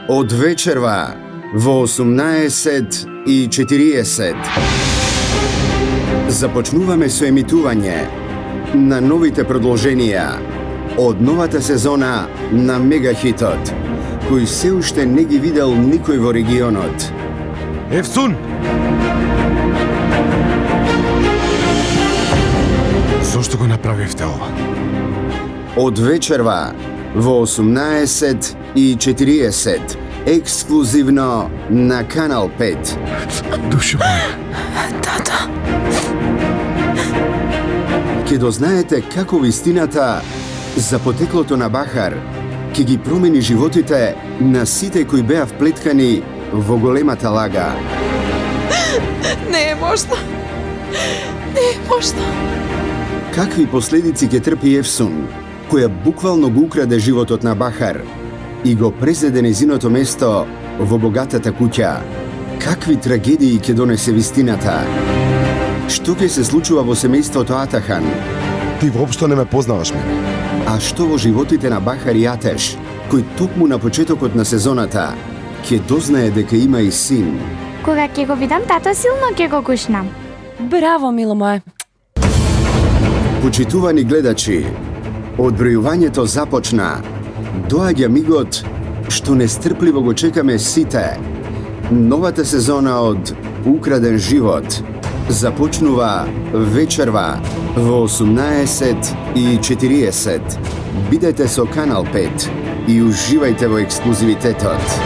Од вечерва во 18:40 започнуваме со емитување на новите продолженија од новата сезона на Мегахитот, кој се уште не ги видел никој во регионот. Ефсун! Зошто го направивте ова? Од вечерва во 18:40 ексклузивно на Канал 5. Душо моја. Тато. Ке дознаете како вистината за потеклото на Бахар ќе ги промени животите на сите кои беа вплеткани во големата лага. Не е можно. Не е можно. Какви последици ќе трпи Ефсун, која буквално го украде животот на Бахар и го презеде незиното место во богатата куќа? Какви трагедии ќе донесе вистината? Што ќе се случува во семејството Атахан? Ти воопшто не ме познаваш мене. А што во животите на Бахар и Атеш, кој токму на почетокот на сезоната ќе дознае дека има и син? Кога ќе го видам тато, силно ќе го гушнам. Браво, мило мое. Почитувани гледачи, одбројувањето започна. Доаѓа мигот што нестрпливо го чекаме сите. Новата сезона од Украден живот започнува вечерва во 18:40. Бидете со Канал 5 и уживајте во ексклузивитетот.